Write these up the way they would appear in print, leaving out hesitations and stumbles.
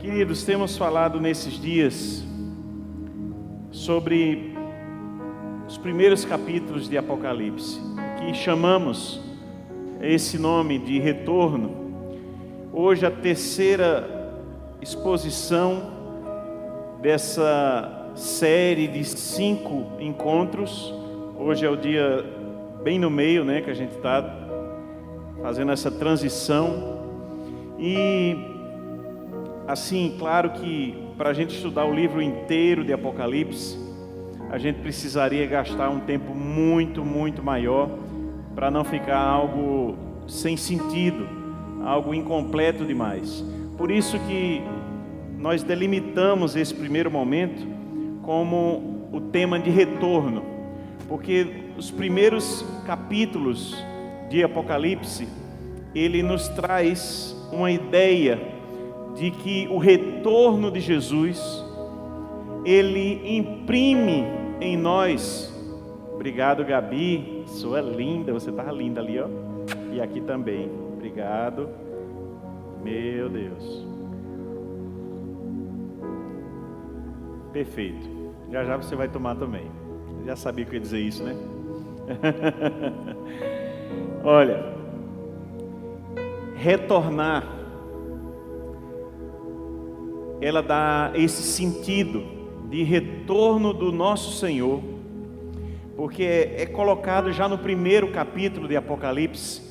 Queridos, temos falado nesses dias sobre os primeiros capítulos de Apocalipse, que chamamos esse nome de retorno. Hoje a terceira exposição dessa série de 5 encontros. Hoje é o dia bem no meio, que a gente está fazendo essa transição. E assim, claro que para a gente estudar o livro inteiro de Apocalipse, a gente precisaria gastar um tempo muito maior, para não ficar algo sem sentido, algo incompleto demais. Por isso que nós delimitamos esse primeiro momento como o tema de retorno, porque os primeiros capítulos de Apocalipse, ele nos traz uma ideia de que o retorno de Jesus, ele imprime em nós. Obrigado, Gabi, sua linda, você estava linda ali, ó. E aqui também, obrigado. Meu Deus, perfeito. Já você vai tomar também. Já sabia que eu ia dizer isso, né? Olha, retornar, ela dá esse sentido de retorno do nosso Senhor, porque é colocado já no primeiro capítulo de Apocalipse,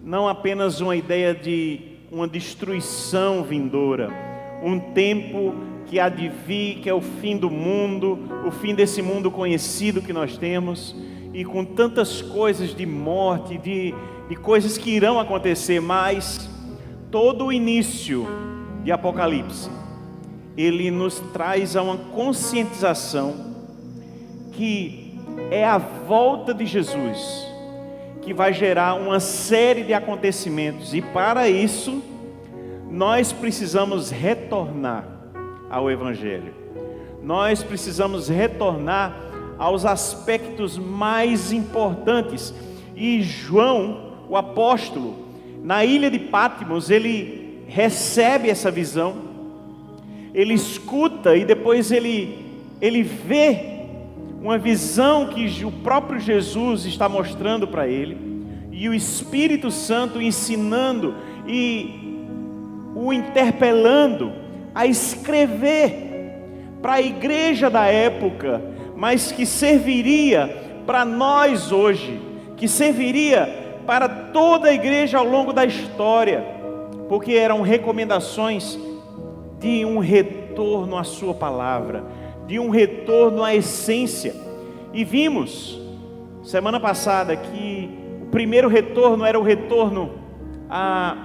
não apenas uma ideia de uma destruição vindoura, um tempo que há de vir, que é o fim do mundo, o fim desse mundo conhecido que nós temos, e com tantas coisas de morte, de coisas que irão acontecer, mas todo o início de Apocalipse, ele nos traz a uma conscientização que é a volta de Jesus que vai gerar uma série de acontecimentos, e para isso nós precisamos retornar ao Evangelho. Nós precisamos retornar aos aspectos mais importantes. E João, o apóstolo, na ilha de Patmos, ele recebe essa visão, ele escuta e depois ele vê uma visão que o próprio Jesus está mostrando para ele, e o Espírito Santo ensinando e o interpelando a escrever para a igreja da época, mas que serviria para nós hoje, que serviria para toda a igreja ao longo da história, porque eram recomendações de um retorno à sua palavra, de um retorno à essência. E vimos semana passada que o primeiro retorno era o retorno à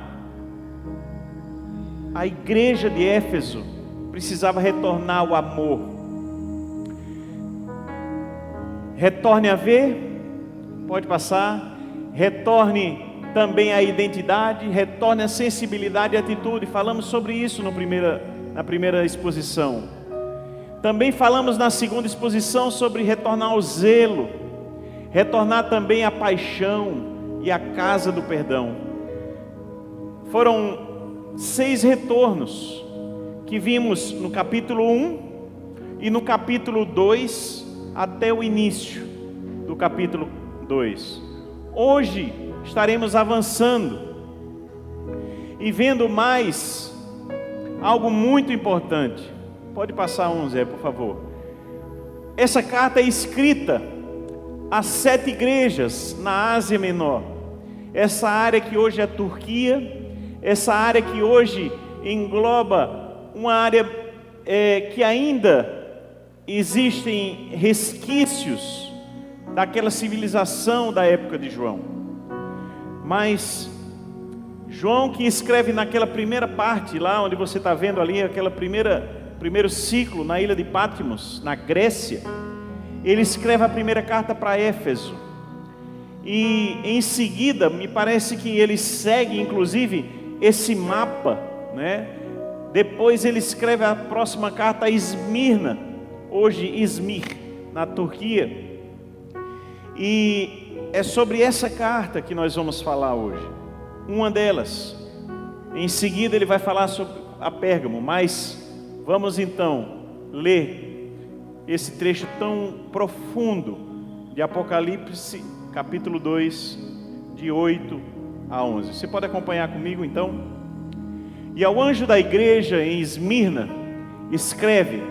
igreja de Éfeso, precisava retornar ao amor. Retorne a ver, pode passar. Retorne também a identidade, retorne a sensibilidade e atitude. Falamos sobre isso na primeira exposição. Também falamos na segunda exposição sobre retornar ao zelo, retornar também à paixão e à casa do perdão. Foram 6 retornos que vimos no capítulo 1 e no capítulo 2 até o início do capítulo 2. Hoje estaremos avançando e vendo mais algo muito importante. Pode passar um, Zé, por favor. Essa carta é escrita a 7 igrejas na Ásia Menor. Essa área que hoje é a Turquia, essa área que hoje engloba uma área que ainda existem resquícios daquela civilização da época de João. Mas João, que escreve naquela primeira parte, lá onde você está vendo ali, aquela primeiro ciclo na ilha de Patmos, na Grécia, ele escreve a primeira carta para Éfeso. E em seguida, me parece que ele segue inclusive esse mapa, Depois ele escreve a próxima carta a Esmirna, hoje Izmir, na Turquia. E é sobre essa carta que nós vamos falar hoje, uma delas. Em seguida ele vai falar a Pérgamo, mas vamos então ler esse trecho tão profundo de Apocalipse, capítulo 2, de 8 a 11. Você pode acompanhar comigo então? E ao anjo da igreja em Esmirna, escreve: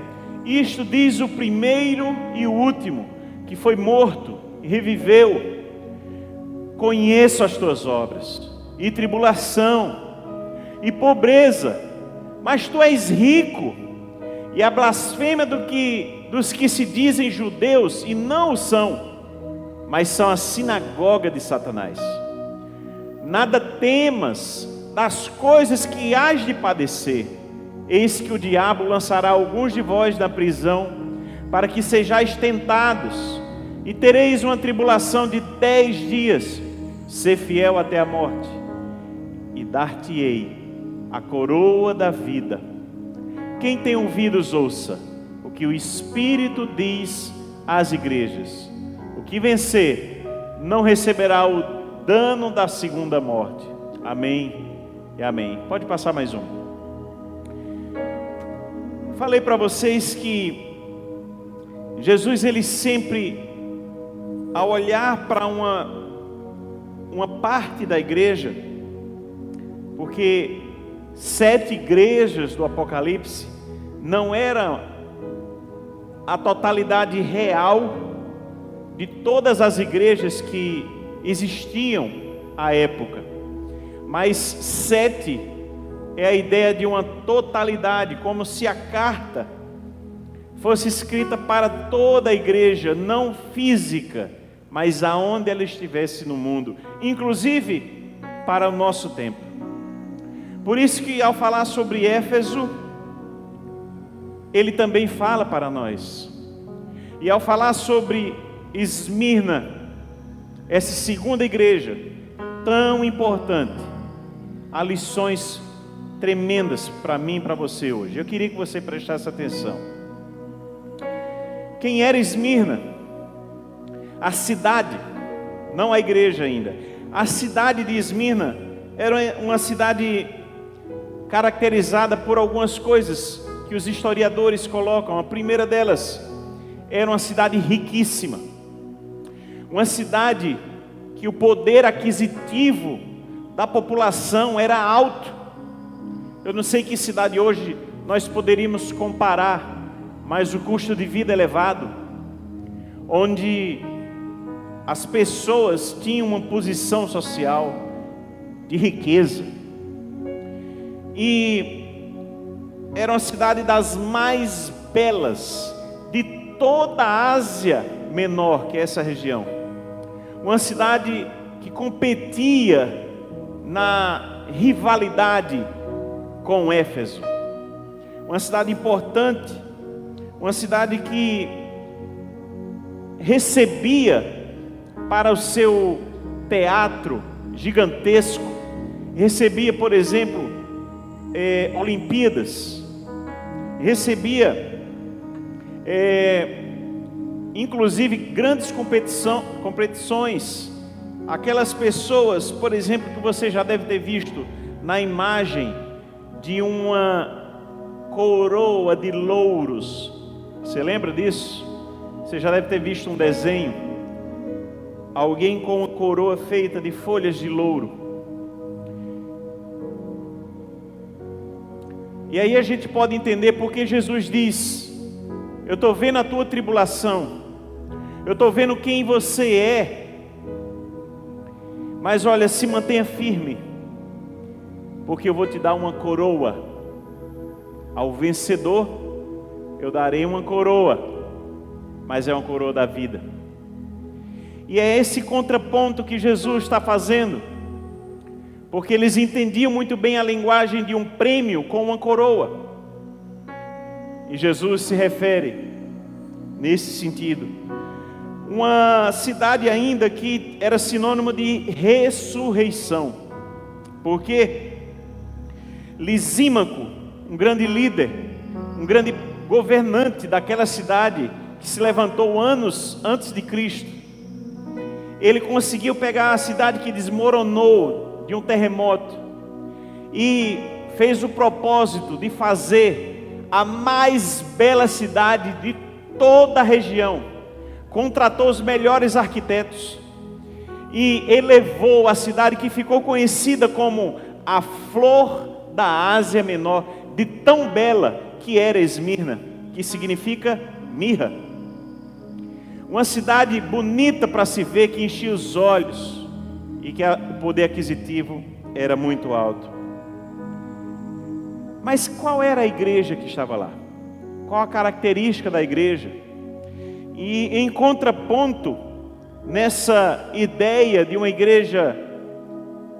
isto diz o primeiro e o último, que foi morto e reviveu. Conheço as tuas obras, e tribulação, e pobreza, mas tu és rico, e a blasfêmia dos que se dizem judeus e não o são, mas são a sinagoga de Satanás. Nada temas das coisas que hás de padecer. Eis que o diabo lançará alguns de vós na prisão, para que sejais tentados, e tereis uma tribulação de 10 dias. Ser fiel até a morte, e dar-te-ei a coroa da vida. Quem tem ouvidos, ouça o que o Espírito diz às igrejas. O que vencer não receberá o dano da segunda morte. Amém e amém. Pode passar mais um. Falei para vocês que Jesus, ele sempre, ao olhar para uma parte da igreja, porque 7 igrejas do Apocalipse não eram a totalidade real de todas as igrejas que existiam à época, mas 7 é a ideia de uma totalidade, como se a carta fosse escrita para toda a igreja, não física, mas aonde ela estivesse no mundo, inclusive para o nosso tempo. Por isso que ao falar sobre Éfeso, ele também fala para nós. E ao falar sobre Esmirna, essa segunda igreja tão importante, há lições tremendas para mim e para você hoje. Eu queria que você prestasse atenção. Quem era Esmirna? A cidade, não a igreja ainda. A cidade de Esmirna era uma cidade caracterizada por algumas coisas que os historiadores colocam. A primeira delas era uma cidade riquíssima, uma cidade que o poder aquisitivo da população era alto. Eu não sei que cidade hoje nós poderíamos comparar, mas o custo de vida elevado, onde as pessoas tinham uma posição social de riqueza, e era uma cidade das mais belas de toda a Ásia Menor, que é essa região. Uma cidade que competia na rivalidade com Éfeso. Uma cidade importante, uma cidade que recebia para o seu teatro gigantesco, recebia, por exemplo, Olimpíadas, recebia inclusive grandes competições. Aquelas pessoas, por exemplo, que você já deve ter visto na imagem de uma coroa de louros. Você lembra disso? Você já deve ter visto um desenho, alguém com uma coroa feita de folhas de louro. E aí a gente pode entender porque Jesus diz: eu estou vendo a tua tribulação, eu estou vendo quem você é, mas olha, se mantenha firme, porque eu vou te dar uma coroa. Ao vencedor eu darei uma coroa, mas é uma coroa da vida. E é esse contraponto que Jesus está fazendo, porque eles entendiam muito bem a linguagem de um prêmio com uma coroa, e Jesus se refere nesse sentido. Uma cidade ainda que era sinônimo de ressurreição, porque Lisímaco, um grande líder, um grande governante daquela cidade, que se levantou anos antes de Cristo, ele conseguiu pegar a cidade que desmoronou de um terremoto e fez o propósito de fazer a mais bela cidade de toda a região. Contratou os melhores arquitetos e elevou a cidade, que ficou conhecida como a flor da Ásia Menor, de tão bela que era Esmirna, que significa mirra. Uma cidade bonita para se ver, que enchia os olhos e que o poder aquisitivo era muito alto. Mas qual era a igreja que estava lá? Qual a característica da igreja? E em contraponto, nessa ideia de uma igreja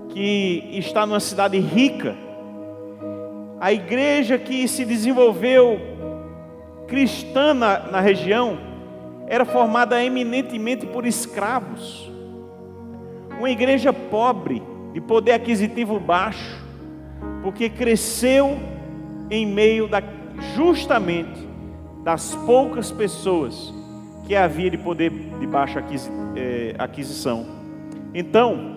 que está numa cidade rica, a igreja que se desenvolveu cristã na região era formada eminentemente por escravos. Uma igreja pobre, de poder aquisitivo baixo, porque cresceu em meio justamente das poucas pessoas que havia de poder de baixa aquisição. Então,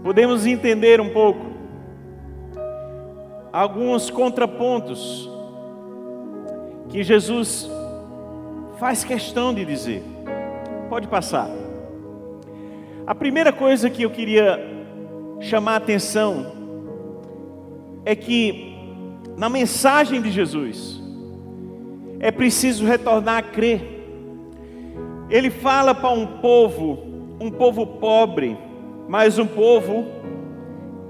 podemos entender um pouco alguns contrapontos que Jesus faz questão de dizer. Pode passar. A primeira coisa que eu queria chamar a atenção é que na mensagem de Jesus é preciso retornar a crer. Ele fala para um povo pobre, mas um povo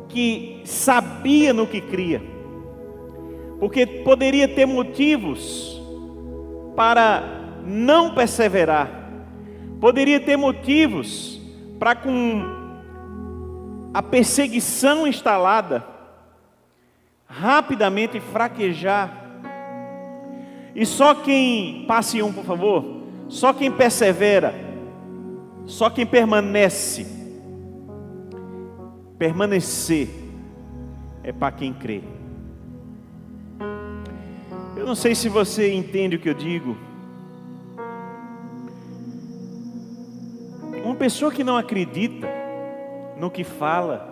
que sabia no que cria, porque poderia ter motivos para não perseverar, poderia ter motivos para, com a perseguição instalada, rapidamente fraquejar. E só quem, passe um por favor, só quem persevera, só quem permanecer é para quem crê. Eu não sei se você entende o que eu digo. Uma pessoa que não acredita no que fala,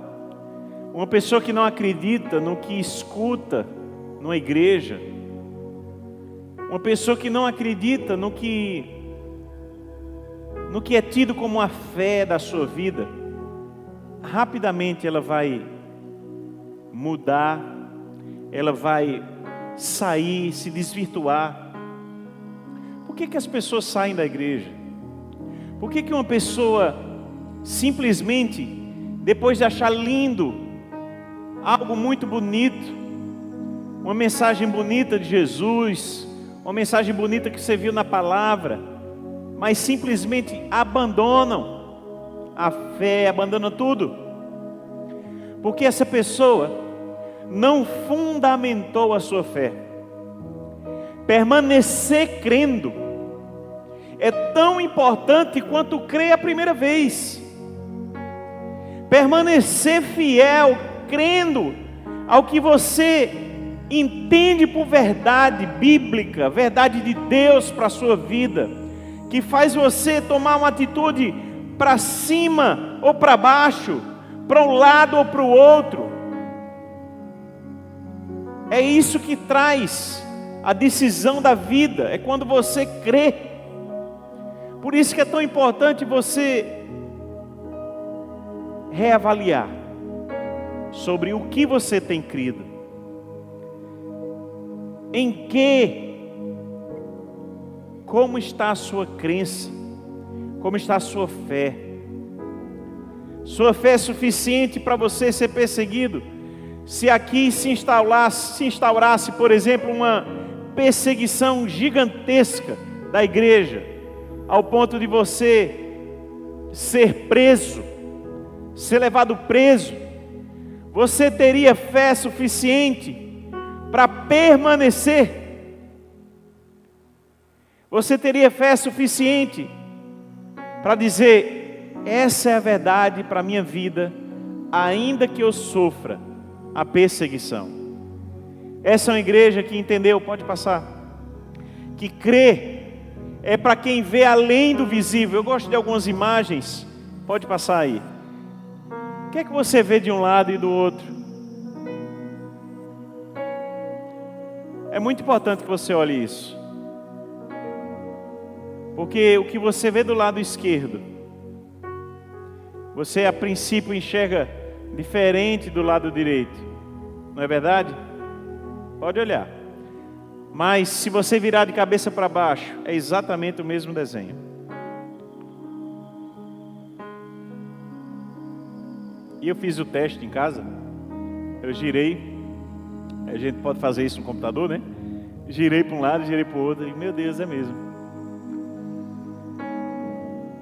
uma pessoa que não acredita no que escuta numa igreja, uma pessoa que não acredita no que é tido como a fé da sua vida, rapidamente ela vai mudar, ela vai sair, se desvirtuar. Por que as pessoas saem da igreja? Por que uma pessoa simplesmente, depois de achar lindo algo muito bonito, uma mensagem bonita de Jesus, uma mensagem bonita que você viu na palavra, mas simplesmente abandonam a fé, abandonam tudo? Porque essa pessoa não fundamentou a sua fé. Permanecer crendo é tão importante quanto crer a primeira vez. Permanecer fiel, crendo ao que você entende por verdade bíblica, verdade de Deus para a sua vida, que faz você tomar uma atitude para cima ou para baixo, para um lado ou para o outro. É isso que traz a decisão da vida, é quando você crê. Por isso que é tão importante você reavaliar sobre o que você tem crido, em que, como está a sua crença, como está a sua fé. Sua fé é suficiente para você ser perseguido? Se aqui se instaurasse, por exemplo, uma perseguição gigantesca da igreja, ao ponto de você ser preso, ser levado preso, você teria fé suficiente para permanecer? Você teria fé suficiente para dizer: essa é a verdade para a minha vida, ainda que eu sofra a perseguição? Essa é uma igreja que entendeu, pode passar, que crê é para quem vê além do visível. Eu gosto de algumas imagens Pode passar aí. O que é que você vê de um lado e do outro? É muito importante que você olhe isso. Porque o que você vê do lado esquerdo, você a princípio enxerga diferente do lado direito. Não é verdade? Pode olhar. Mas se você virar de cabeça para baixo, é exatamente o mesmo desenho. E eu fiz o teste em casa. Eu girei. A gente pode fazer isso no computador, né? Girei para um lado, girei para o outro. E, meu Deus, é mesmo.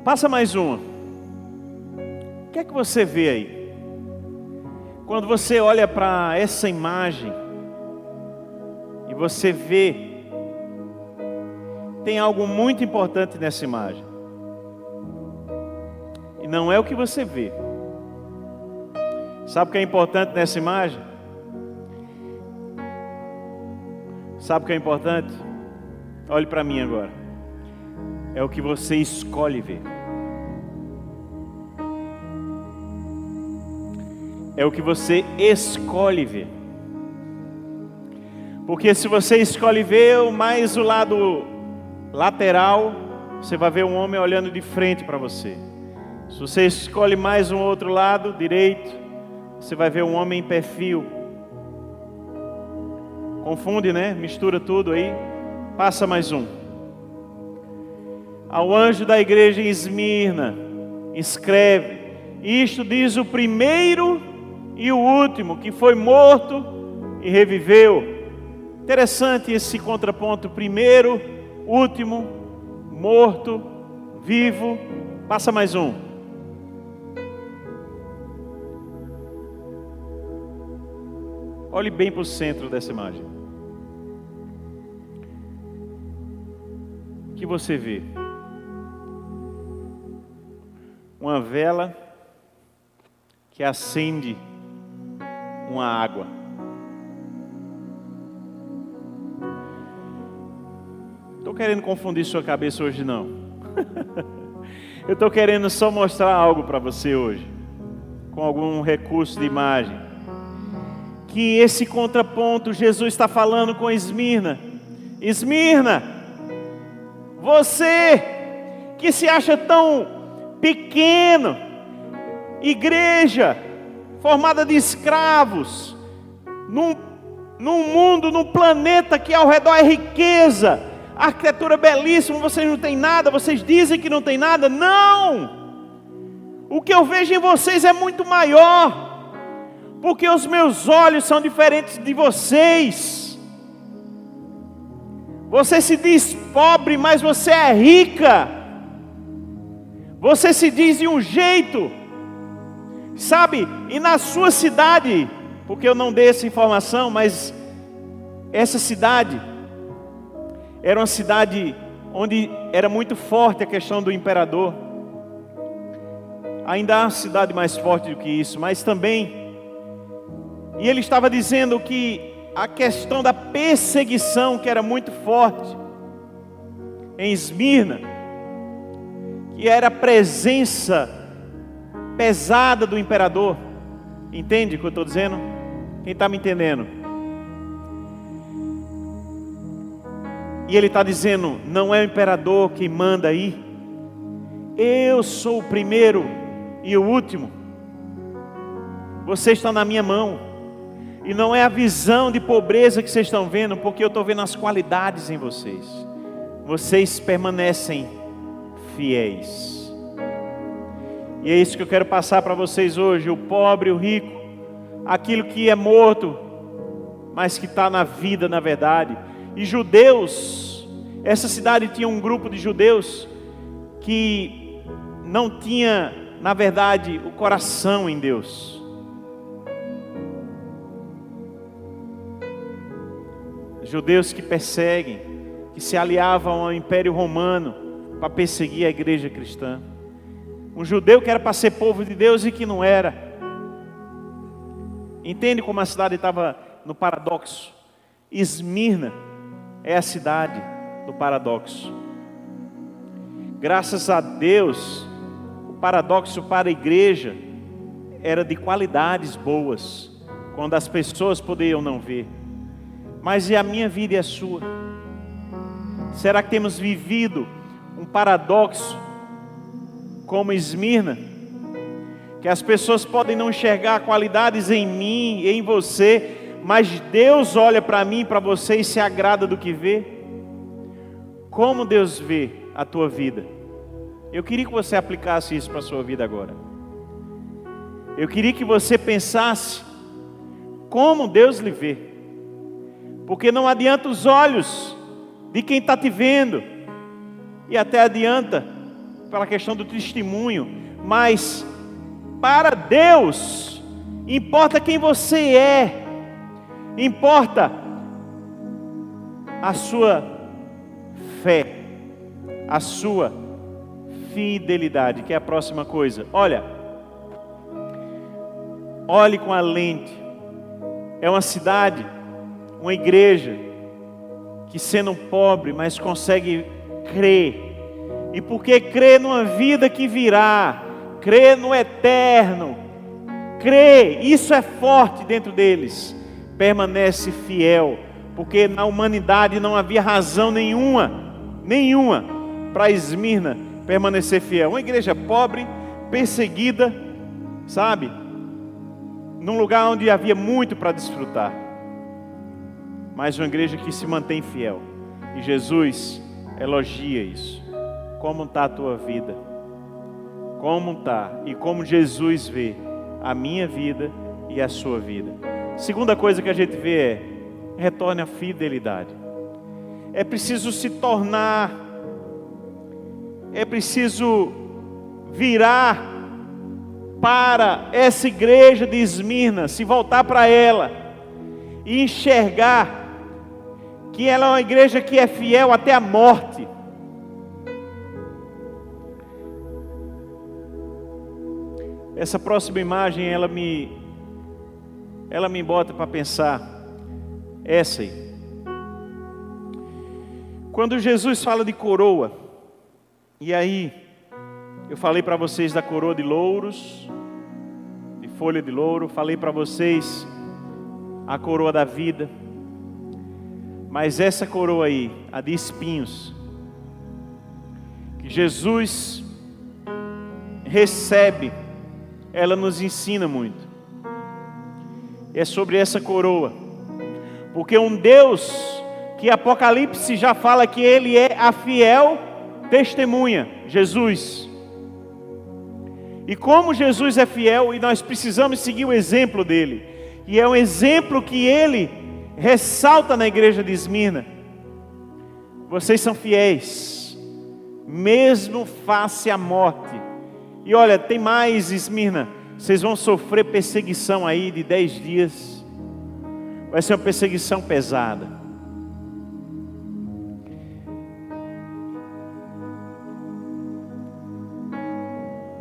Passa mais uma. O que é que você vê aí? Quando você olha para essa imagem e você vê, tem algo muito importante nessa imagem. E não é o que você vê. Sabe o que é importante nessa imagem? Sabe o que é importante? Olhe para mim agora. É o que você escolhe ver. É o que você escolhe ver. Porque se você escolhe ver mais o lado lateral, você vai ver um homem olhando de frente para você. Se você escolhe mais um outro lado, direito, você vai ver um homem em perfil. Confunde, né? Mistura tudo aí. Passa mais um. Ao anjo da igreja em Esmirna, escreve: isto diz o primeiro e o último, que foi morto e reviveu. Interessante esse contraponto: primeiro, último, morto, vivo. Passa mais um. Olhe bem para o centro dessa imagem. O que você vê? Uma vela que acende uma água. Estou querendo confundir sua cabeça hoje não. Eu estou querendo só mostrar algo para você hoje, com algum recurso de imagem. Que esse contraponto Jesus está falando com Esmirna. Esmirna, você que se acha tão pequeno, igreja formada de escravos, num mundo, num planeta que ao redor é riqueza, arquitetura belíssima, vocês não têm nada, vocês dizem que não tem nada. Não! O que eu vejo em vocês é muito maior. Porque os meus olhos são diferentes de vocês. Você se diz pobre, mas você é rica. Você se diz de um jeito, sabe? E na sua cidade, porque eu não dei essa informação, mas essa cidade era uma cidade onde era muito forte a questão do imperador. Ainda há uma cidade mais forte do que isso, mas também. E ele estava dizendo que a questão da perseguição, que era muito forte em Esmirna, que era a presença pesada do imperador. Entende o que eu estou dizendo? Quem está me entendendo? E ele está dizendo: não é o imperador quem manda aí. Eu sou o primeiro e o último. Vocês estão na minha mão. E não é a visão de pobreza que vocês estão vendo, porque eu estou vendo as qualidades em vocês. Vocês permanecem fiéis. E é isso que eu quero passar para vocês hoje. O pobre, o rico, aquilo que é morto, mas que está na vida, na verdade. E judeus, essa cidade tinha um grupo de judeus que não tinha, na verdade, o coração em Deus. Judeus que perseguem, que se aliavam ao Império Romano para perseguir a igreja cristã. Um judeu que era para ser povo de Deus e que não era. Entende como a cidade estava no paradoxo? Esmirna é a cidade do paradoxo. Graças a Deus, o paradoxo para a igreja era de qualidades boas, quando as pessoas poderiam não ver. Mas e a minha vida e a sua? Será que temos vivido um paradoxo como Esmirna? Que as pessoas podem não enxergar qualidades em mim e em você, mas Deus olha para mim e para você e se agrada do que vê. Como Deus vê a tua vida? Eu queria que você aplicasse isso para a sua vida agora. Eu queria que você pensasse como Deus lhe vê. Porque não adianta os olhos de quem está te vendo, e até adianta pela questão do testemunho, mas para Deus importa quem você é, importa a sua fé, a sua fidelidade, que é a próxima coisa. Olhe com a lente. É uma cidade, uma igreja que, sendo pobre, mas consegue crer. E porque crê numa vida que virá, crê no eterno, crê, isso é forte dentro deles, permanece fiel, porque na humanidade não havia razão nenhuma para Esmirna permanecer fiel. Uma igreja pobre, perseguida, sabe, num lugar onde havia muito para desfrutar, mas uma igreja que se mantém fiel. E Jesus elogia isso. Como está a tua vida? Como está? E como Jesus vê a minha vida e a sua vida? Segunda coisa que a gente vê é: retorne à fidelidade. É preciso se tornar, é preciso virar para essa igreja de Esmirna, se voltar para ela e enxergar que ela é uma igreja que é fiel até a morte. Essa próxima imagem, ela me bota para pensar. Essa aí. Quando Jesus fala de coroa, e aí eu falei para vocês da coroa de louros, de folha de louro, falei para vocês a coroa da vida, mas essa coroa aí, a de espinhos, que Jesus recebe, ela nos ensina muito. É sobre essa coroa, porque um Deus que Apocalipse já fala que Ele é a fiel testemunha, Jesus. E como Jesus é fiel, e nós precisamos seguir o exemplo dele, e é um exemplo que Ele ressalta na igreja de Esmirna. Vocês são fiéis, mesmo face à morte. E olha, tem mais, Esmirna, vocês vão sofrer perseguição aí de 10 dias. Vai ser uma perseguição pesada.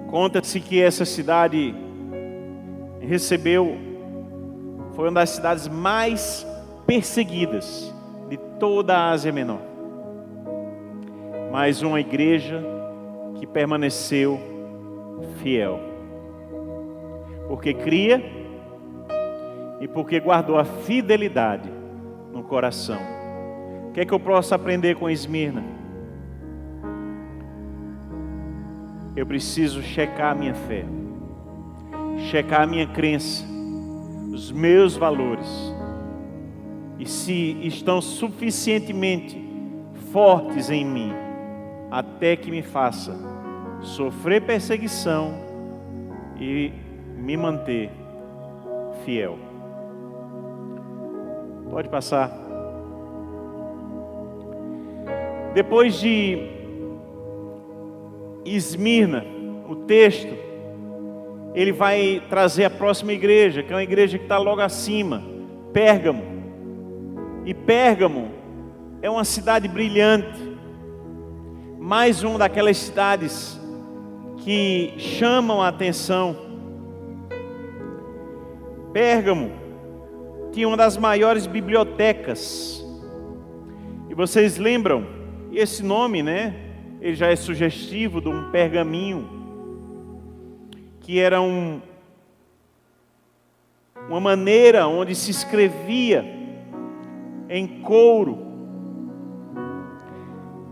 Conta-se que essa cidade foi uma das cidades mais perseguidas de toda a Ásia Menor. Mas uma igreja que permaneceu fiel, porque cria e porque guardou a fidelidade no coração. O que é que eu posso aprender com Esmirna? Eu preciso checar a minha fé, checar a minha crença, os meus valores, e se estão suficientemente fortes em mim, até que me faça sofrer perseguição e me manter fiel. Pode passar. Depois de Esmirna, o texto, ele vai trazer a próxima igreja, que é uma igreja que está logo acima, Pérgamo. E Pérgamo é uma cidade brilhante, mais uma daquelas cidades que chamam a atenção. Pérgamo tinha uma das maiores bibliotecas. E vocês lembram, esse nome, né? Ele já é sugestivo de um pergaminho. que era uma maneira onde se escrevia em couro.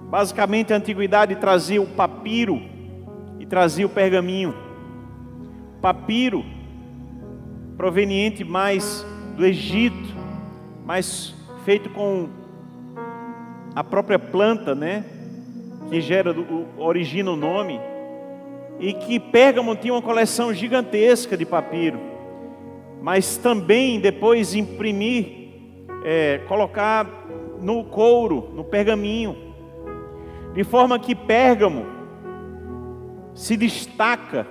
Basicamente, a antiguidade trazia o papiro e trazia o pergaminho. Papiro, proveniente mais do Egito, mais feito com a própria planta, né? Que origina o nome. E que Pérgamo tinha uma coleção gigantesca de papiro. Mas também depois imprimir, colocar no couro, no pergaminho. De forma que Pérgamo se destaca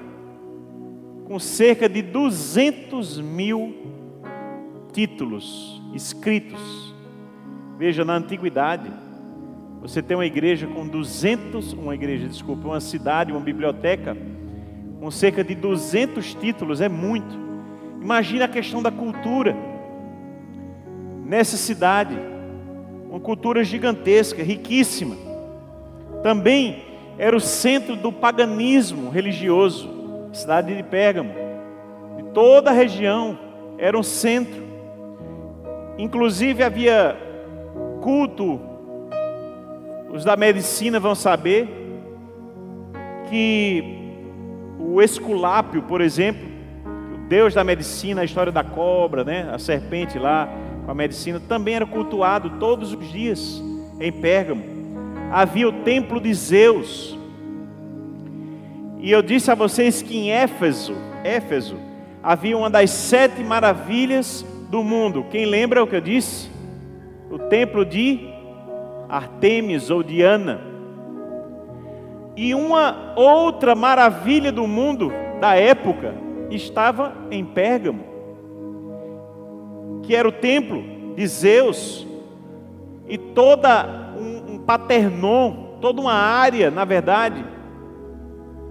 com cerca de 200.000 títulos escritos. Veja, na antiguidade, você tem uma cidade, uma biblioteca com cerca de 200 títulos, é muito. Imagina a questão da cultura nessa cidade, uma cultura gigantesca, riquíssima. Também era o centro do paganismo religioso, a cidade de Pérgamo. De toda a região era um centro. Inclusive havia culto. Os da medicina vão saber que o Esculápio, por exemplo, o deus da medicina, a história da cobra, né, a serpente lá com a medicina, também era cultuado todos os dias em Pérgamo. Havia o templo de Zeus. E eu disse a vocês que em Éfeso havia uma das 7 maravilhas do mundo. Quem lembra o que eu disse? O templo de Artemis ou Diana. E uma outra maravilha do mundo da época estava em Pérgamo, que era o templo de Zeus. E toda um Paternon, toda uma área, na verdade,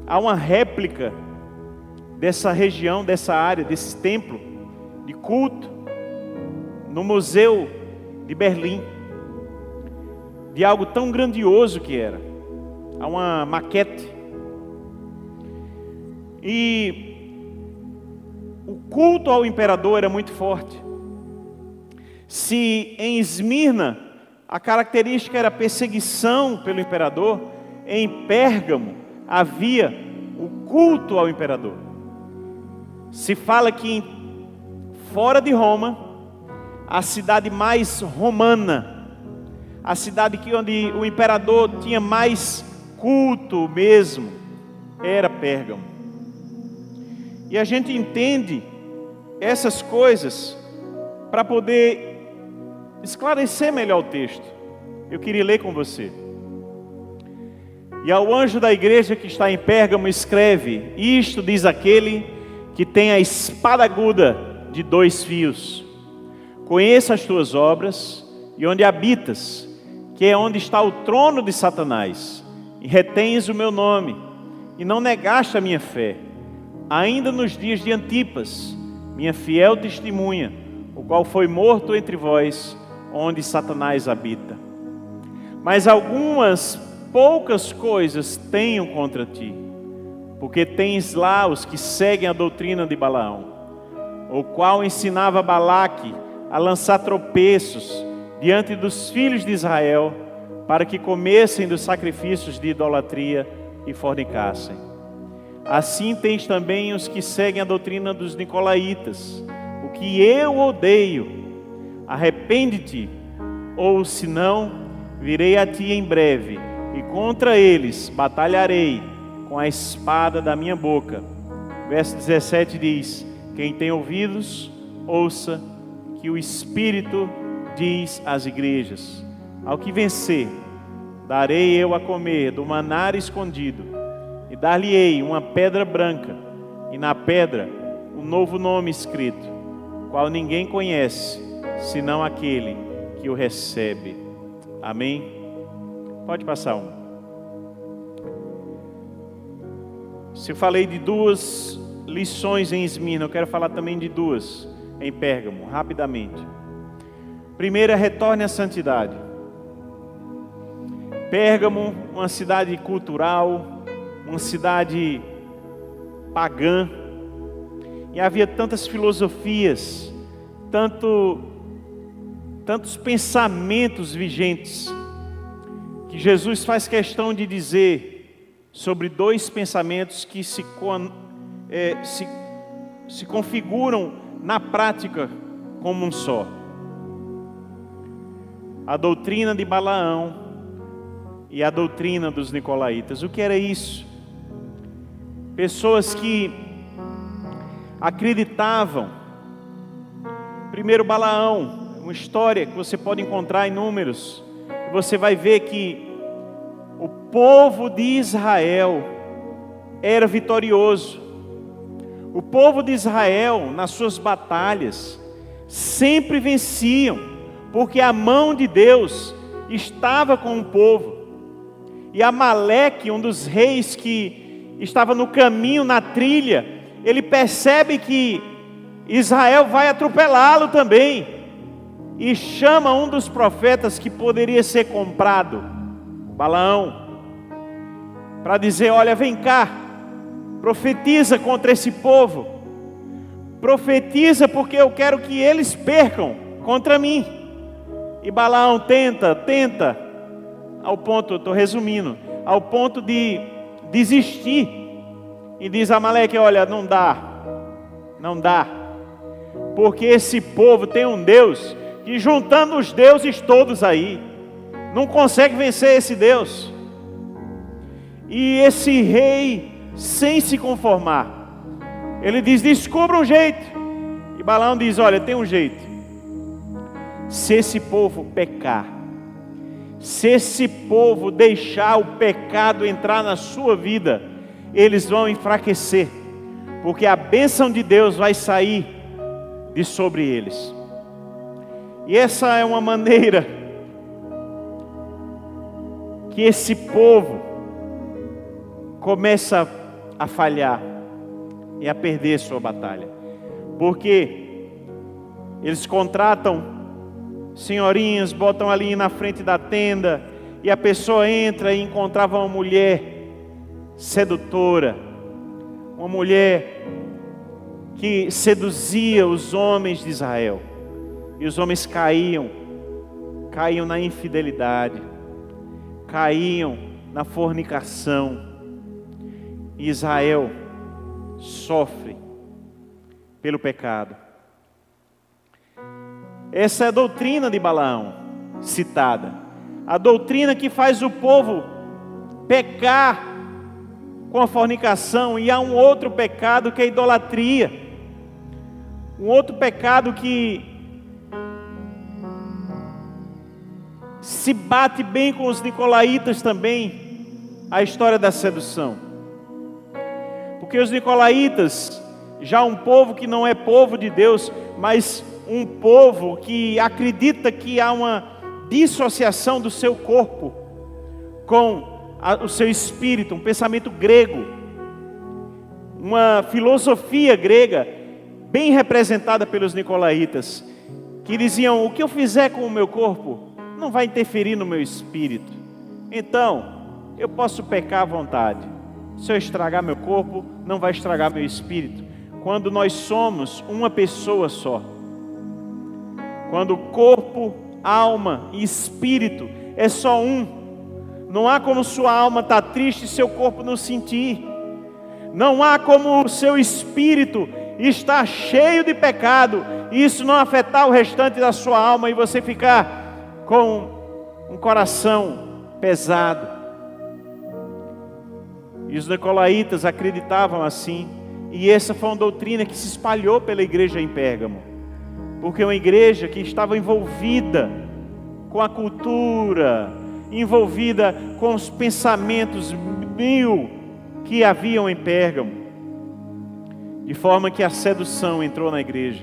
há uma réplica dessa região, dessa área, desse templo de culto, no Museu de Berlim, de algo tão grandioso que era. Há uma maquete. E o culto ao imperador era muito forte. Se em Esmirna a característica era a perseguição pelo imperador, em Pérgamo havia o culto ao imperador. Se fala que fora de Roma, a cidade mais romana, a cidade onde o imperador tinha mais culto mesmo, era Pérgamo. E a gente entende essas coisas para poder esclarecer melhor o texto. Eu queria ler com você. E ao anjo da igreja que está em Pérgamo escreve: isto diz aquele que tem a espada aguda de 2 fios. Conheço as tuas obras e onde habitas, que é onde está o trono de Satanás, e retens o meu nome, e não negaste a minha fé, ainda nos dias de Antipas, minha fiel testemunha, o qual foi morto entre vós, onde Satanás habita. Mas algumas poucas coisas tenho contra ti, porque tens lá os que seguem a doutrina de Balaão, o qual ensinava Balaque a lançar tropeços diante dos filhos de Israel, para que comessem dos sacrifícios de idolatria e fornicassem. Assim tens também os que seguem a doutrina dos nicolaítas, o que eu odeio. Arrepende-te, ou senão virei a ti em breve, e contra eles batalharei com a espada da minha boca. Verso 17 diz: quem tem ouvidos, ouça que o Espírito diz às igrejas. Ao que vencer, darei eu a comer do maná escondido, e dar-lhe-ei uma pedra branca, e na pedra um novo nome escrito, qual ninguém conhece, senão aquele que o recebe. Amém? Pode passar um. Se eu falei de 2 lições em Esmirna, eu quero falar também de 2 em Pérgamo, rapidamente. Primeira, retorne à santidade. Pérgamo, uma cidade cultural, uma cidade pagã, e havia tantas filosofias, tantos pensamentos vigentes, que Jesus faz questão de dizer sobre dois pensamentos que se configuram na prática como um só: a doutrina de Balaão e a doutrina dos nicolaítas. O que era isso? Pessoas que acreditavam. Primeiro, Balaão, uma história que você pode encontrar em Números. Você vai ver que o povo de Israel era vitorioso. O povo de Israel, nas suas batalhas, sempre venciam, porque a mão de Deus estava com o povo. E Amaleque, um dos reis que estava no caminho, na trilha, ele percebe que Israel vai atropelá-lo também, e chama um dos profetas que poderia ser comprado, Balaão, para dizer: olha, vem cá, profetiza contra esse povo, profetiza porque eu quero que eles percam contra mim. E Balaão tenta, ao ponto, estou resumindo, ao ponto de desistir, e diz a Amaleque: olha, não dá, porque esse povo tem um Deus que, juntando os deuses todos aí, não consegue vencer esse Deus. E esse rei, sem se conformar, ele diz: descubra um jeito. E Balaão diz: olha, tem um jeito. Se esse povo pecar, se esse povo deixar o pecado entrar na sua vida, eles vão enfraquecer, porque a bênção de Deus vai sair de sobre eles. E essa é uma maneira que esse povo começa a falhar e a perder sua batalha, porque eles contratam senhorinhas, botam ali na frente da tenda, e a pessoa entra e encontrava uma mulher sedutora, uma mulher que seduzia os homens de Israel, e os homens caíam na infidelidade, caíam na fornicação, e Israel sofre pelo pecado. Essa é a doutrina de Balaão citada, a doutrina que faz o povo pecar com a fornicação. E há um outro pecado que é a idolatria, um outro pecado que se bate bem com os nicolaítas também, a história da sedução. Porque os nicolaítas, já um povo que não é povo de Deus, mas um povo que acredita que há uma dissociação do seu corpo com o seu espírito, um pensamento grego, uma filosofia grega bem representada pelos nicolaítas, que diziam: o que eu fizer com o meu corpo não vai interferir no meu espírito, então eu posso pecar à vontade. Se eu estragar meu corpo, não vai estragar meu espírito. Quando nós somos uma pessoa só, quando corpo, alma e espírito é só um, não há como sua alma estar triste e seu corpo não sentir. Não há como o seu espírito estar cheio de pecado e isso não afetar o restante da sua alma, e você ficar com um coração pesado. E os nicolaítas acreditavam assim, e essa foi uma doutrina que se espalhou pela igreja em Pérgamo, porque uma igreja que estava envolvida com a cultura, envolvida com os pensamentos mil que haviam em Pérgamo, de forma que a sedução entrou na igreja,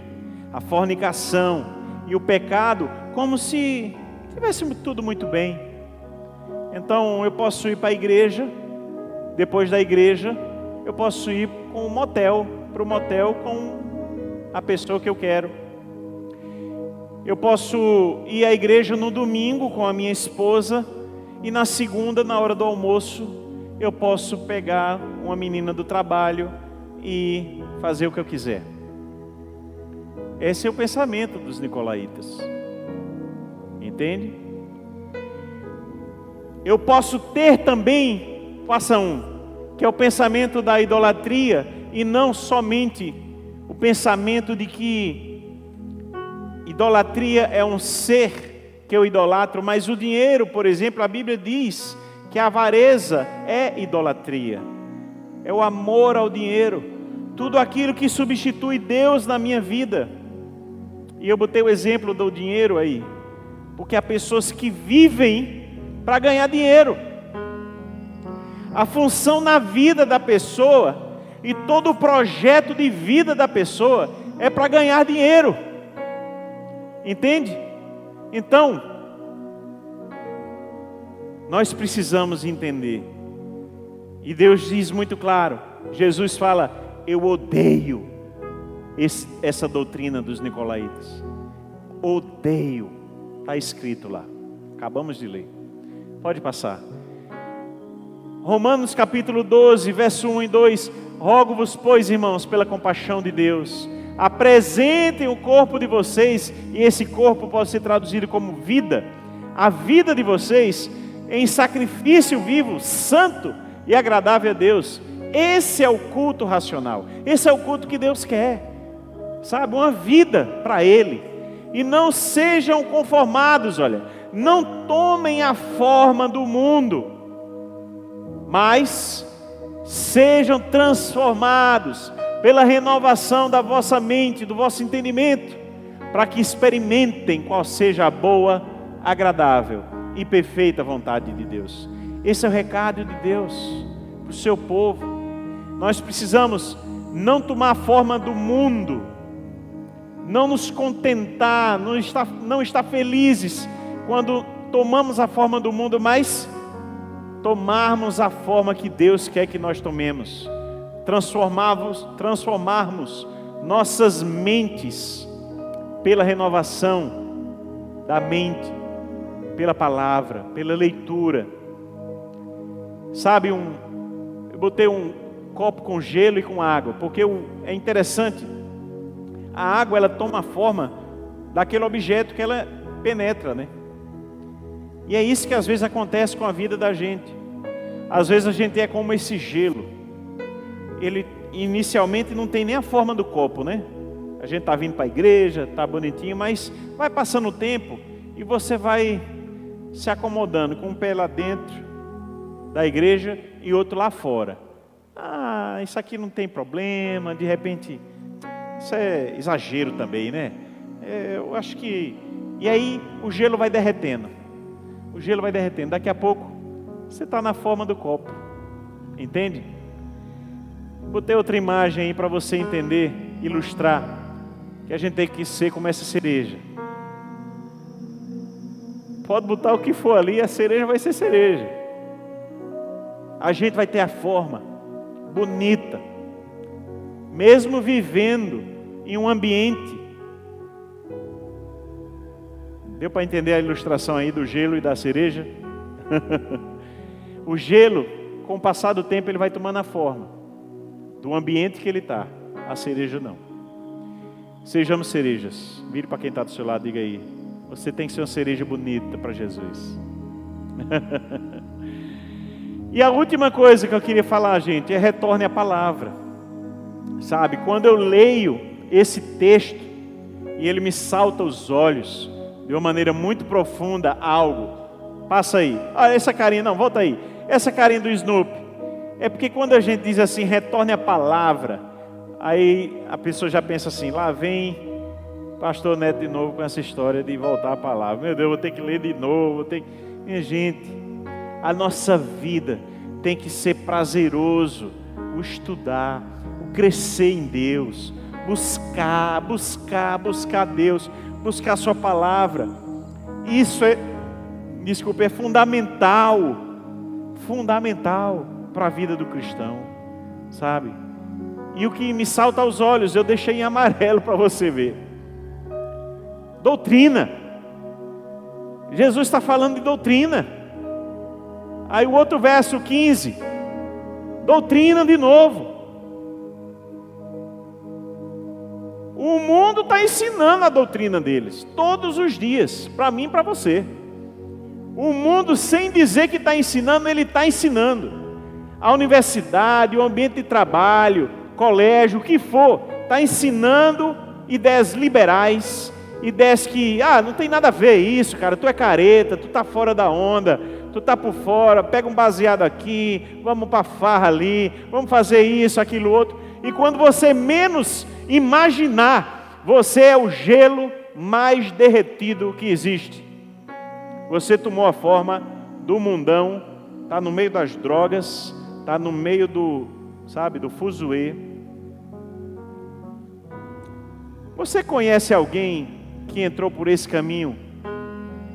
a fornicação e o pecado, como se tivesse tudo muito bem. Então eu posso ir para a igreja, depois da igreja eu posso ir para o motel com a pessoa que eu quero. Eu posso ir à igreja no domingo com a minha esposa, e na segunda, na hora do almoço, eu posso pegar uma menina do trabalho e fazer o que eu quiser. Esse é o pensamento dos nicolaítas. Entende? Eu posso ter também, faça que é o pensamento da idolatria, e não somente o pensamento de que idolatria é um ser que eu idolatro, mas o dinheiro, por exemplo, a Bíblia diz que a avareza é idolatria, é o amor ao dinheiro, tudo aquilo que substitui Deus na minha vida. E eu botei o exemplo do dinheiro aí, porque há pessoas que vivem para ganhar dinheiro. A função na vida da pessoa e todo o projeto de vida da pessoa é para ganhar dinheiro. Entende? Então, nós precisamos entender. E Deus diz muito claro, Jesus fala, eu odeio essa doutrina dos nicolaítas. Odeio. Está escrito lá. Acabamos de ler. Pode passar. Romanos capítulo 12, verso 1 e 2. Rogo-vos, pois, irmãos, pela compaixão de Deus, apresentem o corpo de vocês, e esse corpo pode ser traduzido como vida, a vida de vocês, em sacrifício vivo, santo e agradável a Deus. Esse é o culto racional. Esse é o culto que Deus quer. Sabe, uma vida para Ele. E não sejam conformados, olha, não tomem a forma do mundo, mas sejam transformados pela renovação da vossa mente, do vosso entendimento, para que experimentem qual seja a boa, agradável e perfeita vontade de Deus. Esse é o recado de Deus para o seu povo. Nós precisamos não tomar a forma do mundo, não nos contentar, não estar felizes quando tomamos a forma do mundo, mas tomarmos a forma que Deus quer que nós tomemos, transformarmos nossas mentes pela renovação da mente, pela palavra, pela leitura. Sabe, eu botei um copo com gelo e com água, porque é interessante, a água ela toma a forma daquele objeto que ela penetra, né? E é isso que às vezes acontece com a vida da gente. Às vezes a gente é como esse gelo. Ele inicialmente não tem nem a forma do copo, né? A gente está vindo para a igreja, está bonitinho, mas vai passando o tempo e você vai se acomodando com um pé lá dentro da igreja e outro lá fora. Ah, isso aqui não tem problema, de repente, isso é exagero também, né? Eu acho que... E aí o gelo vai derretendo. O gelo vai derretendo. Daqui a pouco, você está na forma do copo. Entende? Botei outra imagem aí para você entender, ilustrar, que a gente tem que ser como essa cereja. Pode botar o que for ali, a cereja vai ser cereja. A gente vai ter a forma bonita, mesmo vivendo em um ambiente. Deu para entender a ilustração aí do gelo e da cereja? O gelo, com o passar do tempo, ele vai tomando a forma do ambiente que ele está. A cereja não. Sejamos cerejas. Vire para quem está do seu lado, diga aí: você tem que ser uma cereja bonita para Jesus. E a última coisa que eu queria falar, gente, é retorne à palavra. Sabe, quando eu leio esse texto e ele me salta aos olhos de uma maneira muito profunda, algo. Passa aí. Olha essa carinha, não, volta aí. Essa carinha do Snoopy. É porque quando a gente diz assim, retorne à palavra, aí a pessoa já pensa assim, lá vem pastor Neto de novo com essa história de voltar à palavra. Meu Deus, vou ter que ler de novo. Minha gente, a nossa vida tem que ser prazeroso, o estudar, o crescer em Deus, buscar Deus, buscar a sua palavra. Isso é fundamental para a vida do cristão, sabe? E o que me salta aos olhos, eu deixei em amarelo para você ver. Doutrina. Jesus está falando de doutrina. Aí o outro verso 15, doutrina de novo. O mundo está ensinando a doutrina deles, todos os dias, para mim e para você. O mundo, sem dizer que está ensinando, ele está ensinando. A universidade, o ambiente de trabalho, colégio, o que for, está ensinando ideias liberais, ideias que, não tem nada a ver isso, cara, tu é careta, tu está fora da onda, tu está por fora, pega um baseado aqui, vamos para farra ali, vamos fazer isso, aquilo, outro. E quando você menos imaginar, você é o gelo mais derretido que existe. Você tomou a forma do mundão, está no meio das drogas, está no meio do fuzuê. Você conhece alguém que entrou por esse caminho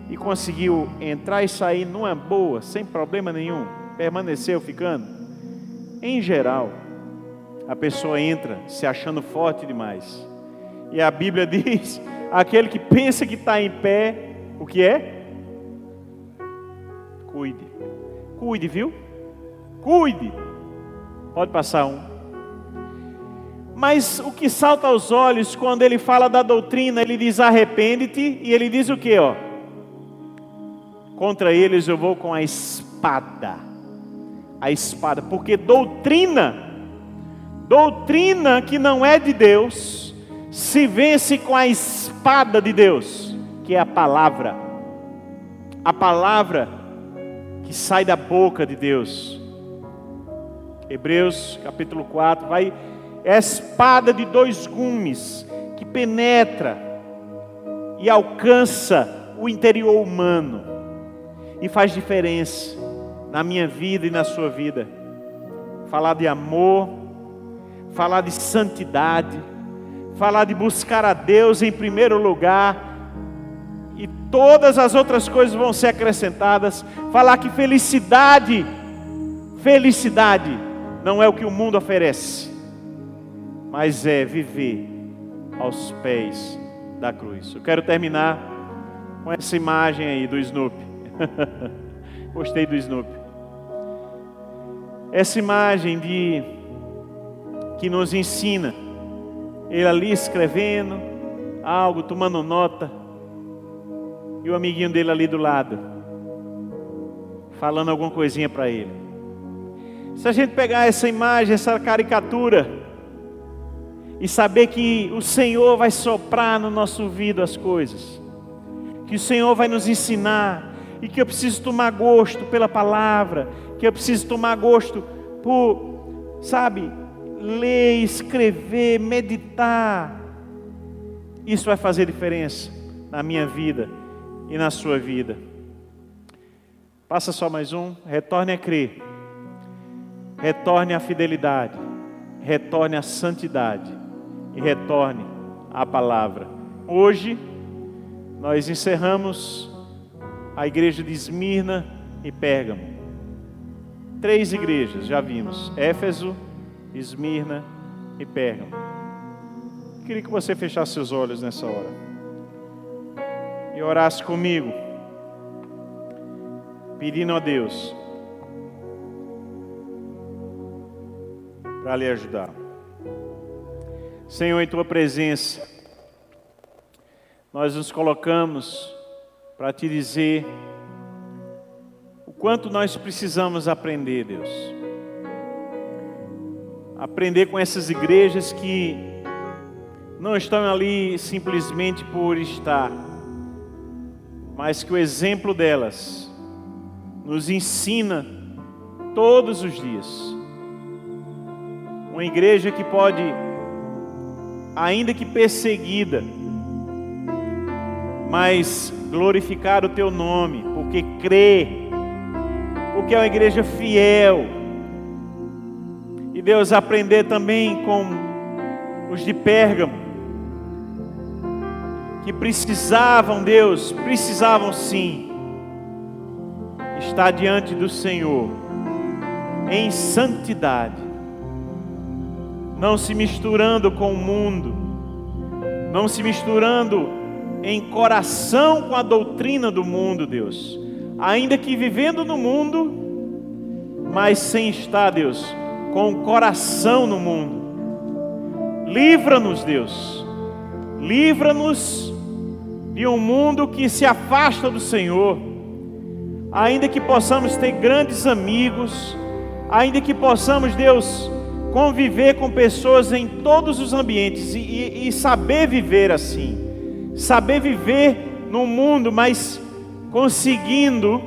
e conseguiu entrar e sair numa boa, sem problema nenhum, permaneceu ficando? Em geral, a pessoa entra se achando forte demais. E a Bíblia diz, aquele que pensa que está em pé, o que é? Cuide, viu? Cuide. Pode passar um. Mas o que salta aos olhos quando ele fala da doutrina, ele diz arrepende-te, e ele diz o que, ó? Contra eles eu vou com a espada. A espada, porque doutrina que não é de Deus, se vence com a espada de Deus, que é a palavra. A palavra que sai da boca de Deus. Hebreus capítulo 4, é a espada de 2 gumes, que penetra e alcança o interior humano, e faz diferença na minha vida e na sua vida. Falar de amor, falar de santidade, falar de buscar a Deus em primeiro lugar, e todas as outras coisas vão ser acrescentadas. Falar que felicidade não é o que o mundo oferece, mas é viver aos pés da cruz. Eu quero terminar com essa imagem aí do Snoopy. Gostei do Snoopy. Essa imagem que nos ensina, ele ali escrevendo algo, tomando nota, e o amiguinho dele ali do lado, falando alguma coisinha para ele. Se a gente pegar essa imagem, essa caricatura, e saber que o Senhor vai soprar no nosso ouvido as coisas, que o Senhor vai nos ensinar, e que eu preciso tomar gosto pela palavra, que eu preciso tomar gosto por, ler, escrever, meditar. Isso vai fazer diferença na minha vida e na sua vida. Passa só mais um. Retorne a crer, retorne à fidelidade, retorne à santidade e retorne à palavra. Hoje nós encerramos a igreja de Esmirna e Pérgamo. 3 igrejas já vimos: Éfeso, Esmirna e Pérgamo. Queria que você fechasse seus olhos nessa hora e orasse comigo, pedindo a Deus para lhe ajudar. Senhor, em Tua presença, nós nos colocamos para Te dizer o quanto nós precisamos aprender, Deus. Aprender com essas igrejas que não estão ali simplesmente por estar, mas que o exemplo delas nos ensina todos os dias. Uma igreja que pode, ainda que perseguida, mas glorificar o Teu nome, porque crê, porque é uma igreja fiel. E Deus, aprender também com os de Pérgamo, que precisavam, Deus, precisavam sim estar diante do Senhor em santidade, não se misturando com o mundo, não se misturando em coração com a doutrina do mundo, Deus, ainda que vivendo no mundo, mas sem estar, Deus, com o coração no mundo. Livra-nos, Deus, Livra-nos de um mundo que se afasta do Senhor, ainda que possamos ter grandes amigos, ainda que possamos, Deus, conviver com pessoas em todos os ambientes e saber viver assim, saber viver no mundo, mas conseguindo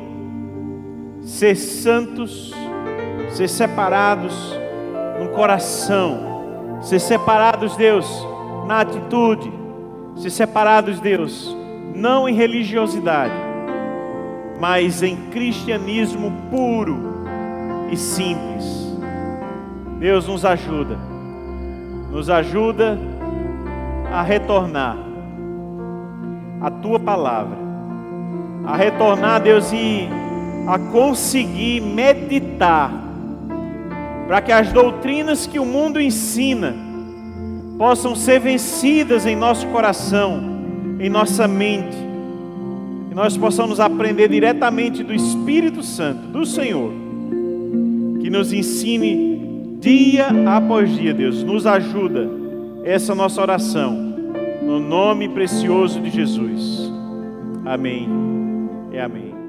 ser santos, ser separados no coração, ser separados, Deus, na atitude, ser separados, Deus, não em religiosidade, mas em cristianismo puro e simples. Deus nos ajuda a retornar a Tua palavra, a retornar, Deus, e a conseguir meditar, para que as doutrinas que o mundo ensina possam ser vencidas em nosso coração, em nossa mente, e nós possamos aprender diretamente do Espírito Santo, do Senhor, que nos ensine dia após dia. Deus, nos ajuda, essa é a nossa oração, no nome precioso de Jesus. Amém e amém.